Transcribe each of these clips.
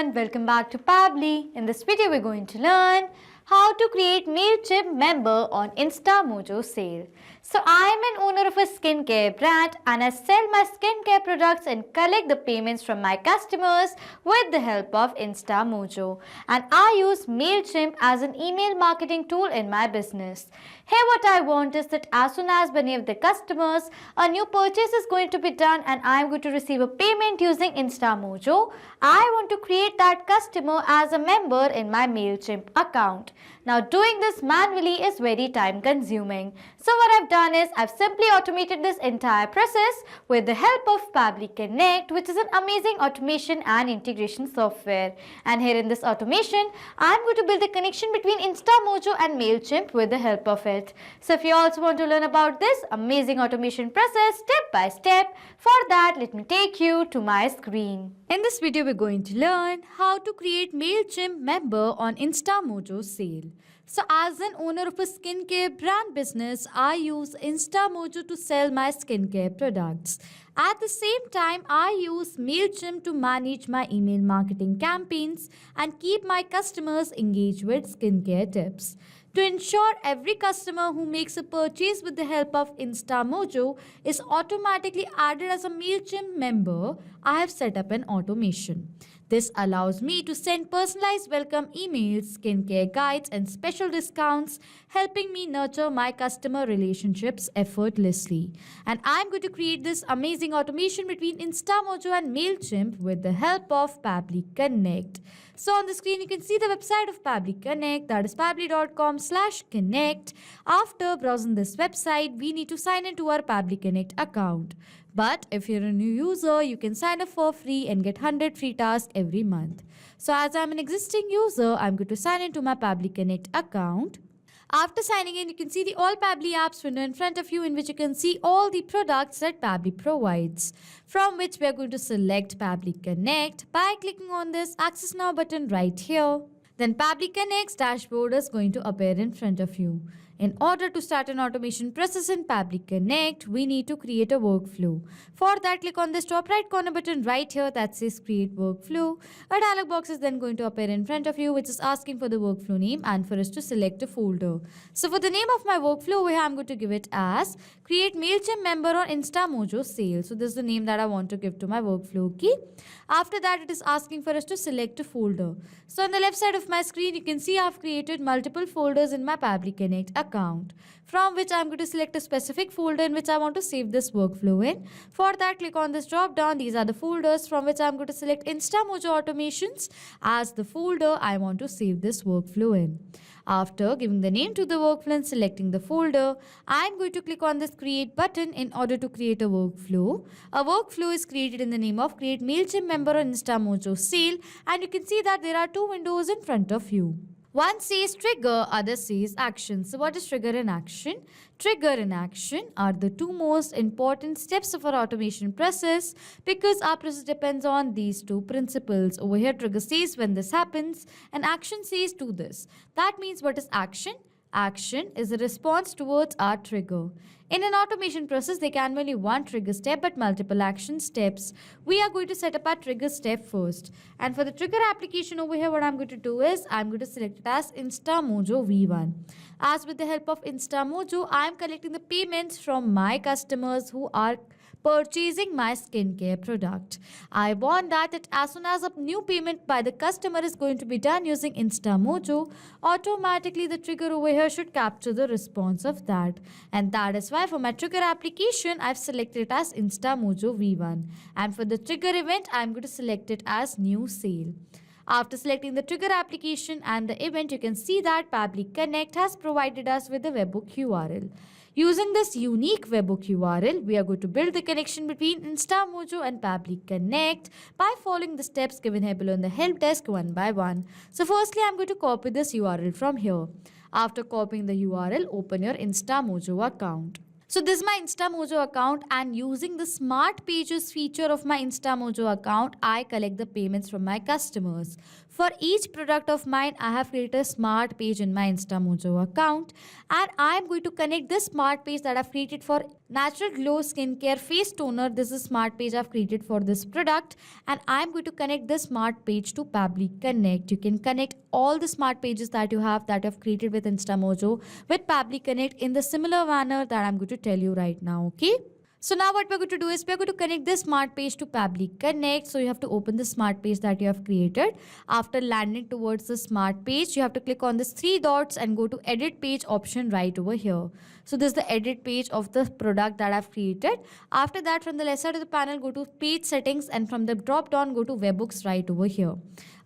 everyone, welcome back to Pabbly. In this video we're going to learn how to create Mailchimp member on Instamojo sale. So I am an owner of a skincare brand and I sell my skincare products and collect the payments from my customers with the help of Instamojo. And I use Mailchimp as an email marketing tool in my business. Here what I want is that as soon as many of the customers, a new purchase is going to be done and I am going to receive a payment using Instamojo, I want to create that customer as a member in my Mailchimp account. Now doing this manually is very time consuming. So what I've done is I've simply automated this entire process with the help of Pabbly Connect, which is an amazing automation and integration software. And here in this automation, I'm going to build a connection between Instamojo and Mailchimp with the help of it. So if you also want to learn about this amazing automation process step by step, for that let me take you to my screen. In this video, we're going to learn how to create Mailchimp member on Instamojo sale. So as an owner of a skincare brand business, I use Instamojo to sell my skincare products. At the same time, I use Mailchimp to manage my email marketing campaigns and keep my customers engaged with skincare tips. To ensure every customer who makes a purchase with the help of Instamojo is automatically added as a Mailchimp member, I have set up an automation. This allows me to send personalized welcome emails, skincare guides, and special discounts, helping me nurture my customer relationships effortlessly. And I'm going to create this amazing automation between Instamojo and Mailchimp with the help of Pabbly Connect. So on the screen, you can see the website of Pabbly Connect, that is pabbly.com/connect. After browsing this website, we need to sign into our Pabbly Connect account. But if you're a new user, you can sign up for free and get 100 free tasks every month. So as I'm an existing user, I'm going to sign into my Pabbly Connect account. After signing in, you can see the All Pabbly Apps window in front of you, in which you can see all the products that Pabbly provides, from which we are going to select Pabbly Connect by clicking on this Access Now button right here. Then Pabbly Connect's dashboard is going to appear in front of you. In order to start an automation process in Pabbly Connect, we need to create a workflow. For that, click on this top right corner button right here that says Create Workflow. A dialog box is then going to appear in front of you, which is asking for the workflow name and for us to select a folder. So for the name of my workflow, I'm going to give it as Create Mailchimp Member on Instamojo Sale. So this is the name that I want to give to my workflow key. After that, it is asking for us to select a folder. So on the left side of my screen, you can see I've created multiple folders in my Pabbly Connect account, from which I'm going to select a specific folder in which I want to save this workflow in. For that, click on this drop down. These are the folders from which I'm going to select Instamojo Automations as the folder I want to save this workflow in. After giving the name to the workflow and selecting the folder, I'm going to click on this Create button in order to create a workflow. A workflow is created in the name of Create Mailchimp Member on Instamojo Sale, and you can see that there are two windows in front of you. One says trigger, other says action. So what is trigger and action? Trigger and action are the two most important steps of our automation process because our process depends on these two principles. Over here, trigger says when this happens and action says do this. That means what is action? Action is a response towards our trigger. In an automation process, there can be only one trigger step but multiple action steps. We are going to set up our trigger step first. And for the trigger application over here, what I'm going to do is I'm going to select it as Instamojo V1. As with the help of Instamojo, I'm collecting the payments from my customers who are purchasing my skincare product. I want that as soon as a new payment by the customer is going to be done using Instamojo, automatically the trigger over here should capture the response of that. And that is why for my trigger application, I've selected it as Instamojo V1. And for the trigger event, I'm going to select it as New Sale. After selecting the trigger application and the event, you can see that Pabbly Connect has provided us with the webhook URL. Using this unique webhook URL, we are going to build the connection between Instamojo and Pabbly Connect by following the steps given here below in the help desk one by one. So firstly, I'm going to copy this URL from here. After copying the URL, open your Instamojo account. So this is my Instamojo account, and using the smart pages feature of my Instamojo account, I collect the payments from my customers. For each product of mine, I have created a smart page in my Instamojo account, and I am going to connect this smart page that I've created for Natural Glow Skincare Face Toner. This is a smart page I've created for this product, and I'm going to connect this smart page to Pabbly Connect. You can connect all the smart pages that you have created with Instamojo with Pabbly Connect in the similar manner that I'm going to tell you right now, okay? So now what we're going to do is we're going to connect this smart page to Pabbly Connect. So you have to open the smart page that you have created. After landing towards the smart page, you have to click on this three dots and go to edit page option right over here. So this is the edit page of the product that I've created. After that, from the left side of the panel, go to page settings, and from the drop down, go to webhooks right over here.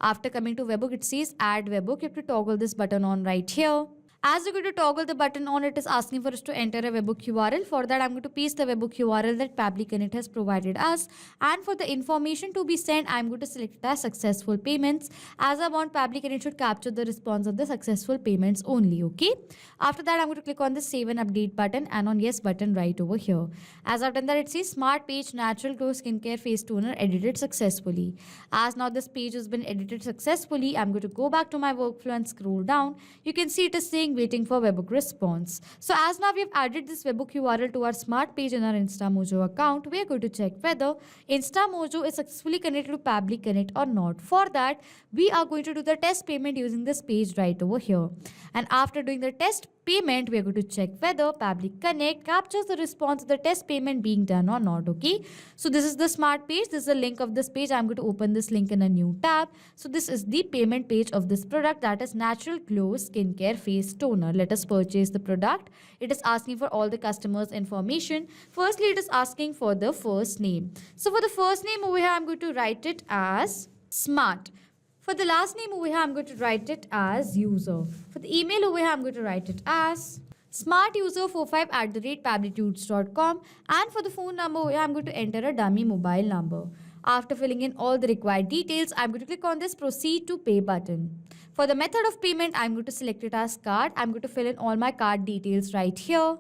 After coming to webhook, it says add webhook. You have to toggle this button on right here. As you're going to toggle the button on, it is asking for us to enter a webhook URL. For that, I'm going to paste the webhook URL that Pabbly Connect has provided us. And for the information to be sent, I'm going to select it as successful payments, as I want Pabbly Connect should capture the response of the successful payments only, okay? After that, I'm going to click on the save and update button and on yes button right over here. As I've done that, it says smart page natural glow skincare face toner edited successfully. As now this page has been edited successfully, I'm going to go back to my workflow and scroll down. You can see it is saying waiting for webhook response. So as now we've added this webhook URL to our smart page in our Instamojo account, we are going to check whether Instamojo is successfully connected to Pabbly Connect or not. For that, we are going to do the test payment using this page right over here. And after doing the test payment, we are going to check whether Pabbly Connect captures the response of the test payment being done or not, okay? So this is the smart page. This is the link of this page. I'm going to open this link in a new tab. So this is the payment page of this product, that is Natural Glow Skincare Face Toner. Let us purchase the product. It is asking for all the customers' information. Firstly, it is asking for the first name. So for the first name over here, I'm going to write it as Smart. For the last name over here, I'm going to write it as user. For the email over here, I'm going to write it as smartuser45@pabblytudes.com. And for the phone number over here, I'm going to enter a dummy mobile number. After filling in all the required details, I'm going to click on this proceed to pay button. For the method of payment, I'm going to select it as card. I'm going to fill in all my card details right here.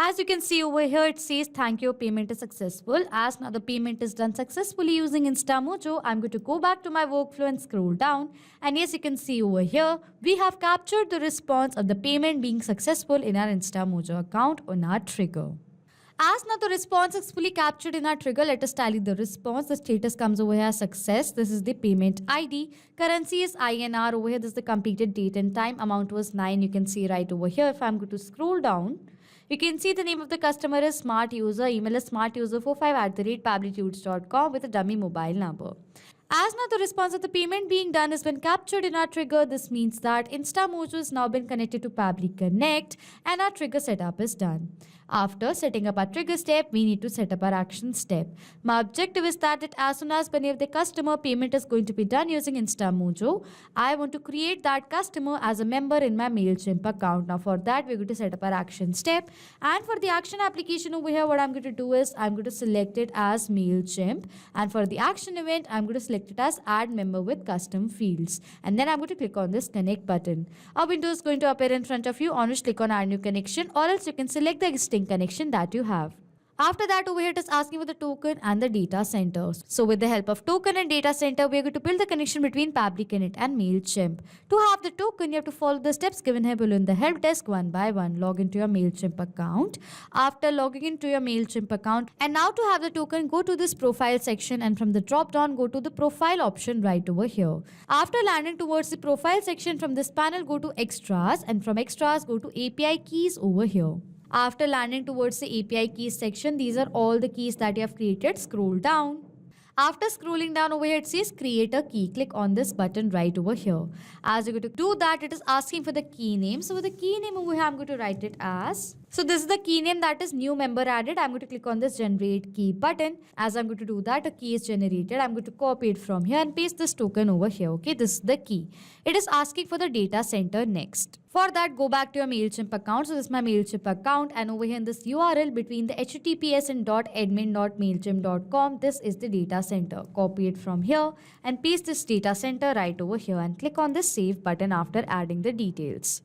As you can see over here, it says thank you, payment is successful. As now the payment is done successfully using Instamojo, I'm going to go back to my workflow and scroll down. And yes, you can see over here, we have captured the response of the payment being successful in our Instamojo account on our trigger. As now the response is fully captured in our trigger, let us tally the response. The status comes over here as success. This is the payment ID. Currency is INR over here. This is the completed date and time. Amount was 9. You can see right over here. If I'm going to scroll down, you can see the name of the customer is Smart User. Email is smartuser45@pabblytudes.com with a dummy mobile number. As now the response of the payment being done has been captured in our trigger, this means that Instamojo has now been connected to Pabbly Connect and our trigger setup is done. After setting up our trigger step, we need to set up our action step. My objective is that as soon as any of the customer payment is going to be done using Instamojo, I want to create that customer as a member in my Mailchimp account. Now for that, we're going to set up our action step. And for the action application over here, what I'm going to do is I'm going to select it as Mailchimp. And for the action event, I'm going to select it as add member with custom fields. And then I'm going to click on this connect button. A window is going to appear in front of you, on which click on add new connection, or else you can select the existing connection that you have. After that, over here it is asking for the token and the data center. So with the help of token and data center, we are going to build the connection between Pabbly Connect and Mailchimp. To have the token, you have to follow the steps given here below in the help desk one by one. Log into your Mailchimp account. After logging into your Mailchimp account, and now to have the token, go to this profile section, and from the drop down, go to the profile option right over here. After landing towards the profile section, from this panel, go to extras, and from extras, go to API keys over here. After landing towards the API keys section, these are all the keys that you have created. Scroll down. After scrolling down over here, it says create a key. Click on this button right over here. As you're going to do that, it is asking for the key name. So for the key name over here, I'm going to write it as... So this is the key name, that is new member added. I'm going to click on this generate key button. As I'm going to do that, a key is generated. I'm going to copy it from here and paste this token over here. Okay, this is the key. It is asking for the data center next. For that, go back to your Mailchimp account. So this is my Mailchimp account, and over here in this URL between the https and .admin.mailchimp.com, this is the data center. Copy it from here and paste this data center right over here and click on the save button after adding the details.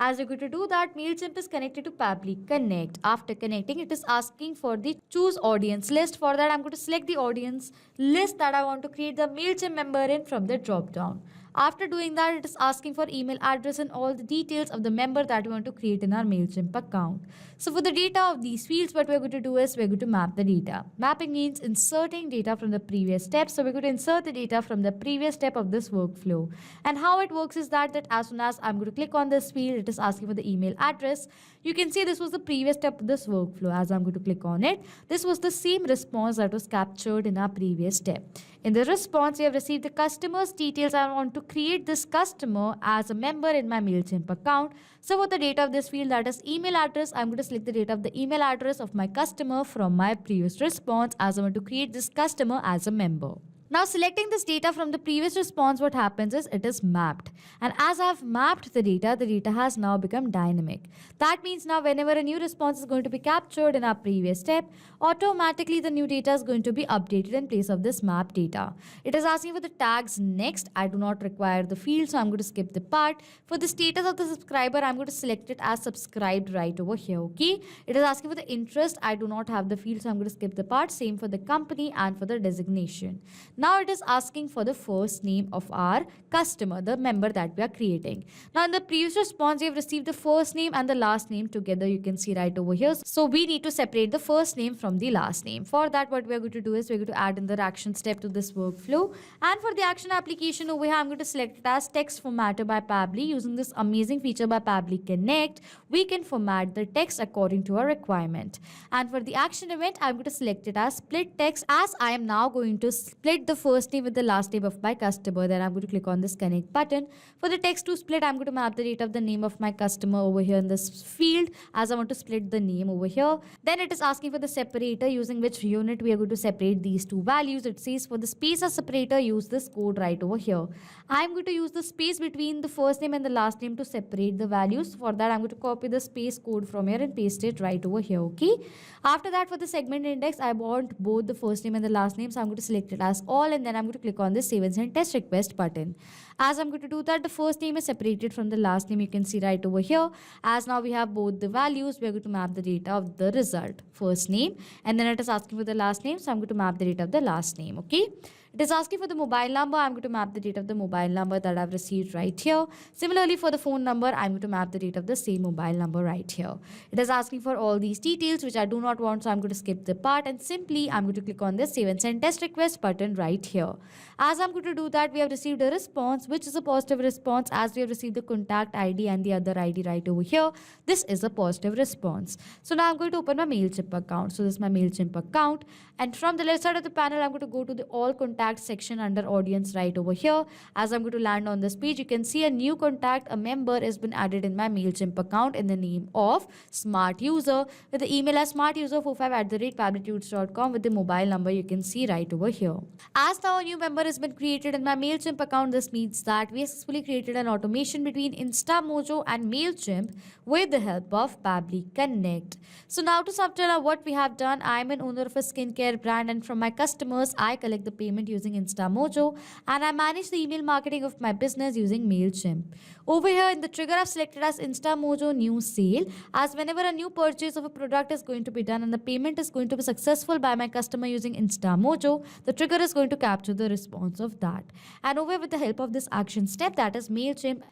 As we're going to do that, Mailchimp is connected to Pabbly Connect. After connecting, it is asking for the choose audience list. For that, I'm going to select the audience list that I want to create the Mailchimp member in from the drop down. After doing that, it is asking for email address and all the details of the member that we want to create in our Mailchimp account. So for the data of these fields, what we're going to do is we're going to map the data. Mapping means inserting data from the previous step. So we're going to insert the data from the previous step of this workflow. And how it works is that as soon as I'm going to click on this field, it is asking for the email address. You can see this was the previous step of this workflow. As I'm going to click on it, this was the same response that was captured in our previous step. In the response, we have received the customer's details. I want to create this customer as a member in my Mailchimp account. So for the data of this field, that is email address, I'm going to select the data of the email address of my customer from my previous response, as I want to create this customer as a member. Now selecting this data from the previous response, what happens is it is mapped. And as I've mapped the data has now become dynamic. That means now whenever a new response is going to be captured in our previous step, automatically the new data is going to be updated in place of this map data. It is asking for the tags next. I do not require the field, so I'm going to skip the part. For the status of the subscriber, I'm going to select it as subscribed right over here, okay? It is asking for the interest. I do not have the field, so I'm going to skip the part. Same for the company and for the designation. Now it is asking for the first name of our customer, the member that we are creating. Now in the previous response, we have received the first name and the last name together. You can see right over here. So we need to separate the first name from the last name. For that, what we are going to do is we're going to add in the action step to this workflow. And for the action application over here, I'm going to select it as text formatter by Pabbly. Using this amazing feature by Pabbly Connect, we can format the text according to our requirement. And for the action event, I'm going to select it as split text, as I am now going to split the first name with the last name of my customer. Then I'm going to click on this connect button. For the text to split, I'm going to map the data of the name of my customer over here in this field, as I want to split the name over here. Then it is asking for the separator, using which unit we are going to separate these two values. It says for the space as separator, use this code right over here. I'm going to use the space between the first name and the last name to separate the values. For that, I'm going to copy the space code from here and paste it right over here, okay? After that, for the segment index, I want both the first name and the last name, so I'm going to select it as all, and then I'm going to click on the save and send test request button. As I'm going to do that, the first name is separated from the last name. You can see right over here. As now we have both the values, we are going to map the data of the result, first name, and then it is asking for the last name, so I'm going to map the data of the last name, okay? It is asking for the mobile number. I'm going to map the data of the mobile number that I've received right here. Similarly, for the phone number, I'm going to map the data of the same mobile number right here. It is asking for all these details, which I do not want, so I'm going to skip the part, and simply I'm going to click on this save and send test request button right here. As I'm going to do that, we have received a response, which is a positive response, as we have received the contact ID and the other ID right over here. This is a positive response. So now I'm going to open my Mailchimp account. So this is my Mailchimp account, and from the left side of the panel, I'm going to go to the all contact section under audience right over here. As I'm going to land on this page, you can see a new contact, a member has been added in my Mailchimp account in the name of Smart User, with the email as smartuser45@pabblytunes.com, with the mobile number you can see right over here. As now a new member has been created in my Mailchimp account, this means that we successfully created an automation between Instamojo and Mailchimp with the help of Pabbly Connect. So now to subtitle what we have done, I am an owner of a skincare brand, and from my customers, I collect the payment using Instamojo, and I manage the email marketing of my business using Mailchimp. Over here in the trigger, I've selected as Instamojo new sale, as whenever a new purchase of a product is going to be done and the payment is going to be successful by my customer using Instamojo, the trigger is going to capture the response of that. And over with the help of this action step, that is Mailchimp,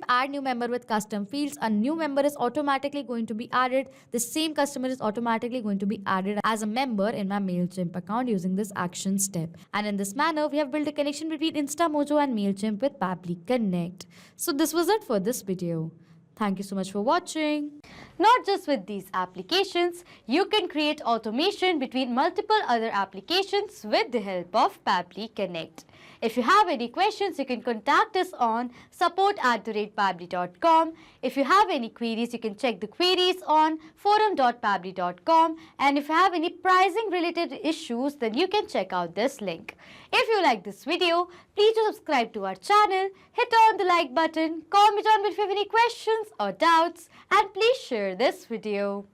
add new member with custom fields. A new member is automatically going to be added. The same customer is automatically going to be added as a member in my Mailchimp account using this action step. And in this manner, we have built a connection between Instamojo and Mailchimp with Pabbly Connect. So this was it for this video. Thank you so much for watching. Not just with these applications, you can create automation between multiple other applications with the help of Pabbly Connect. If you have any questions, you can contact us on support@pabbly.com. If you have any queries, you can check the queries on forum.pabbly.com. And if you have any pricing related issues, then you can check out this link. If you like this video, please do subscribe to our channel, hit on the like button, comment on if you have any questions or doubts, and please share this video.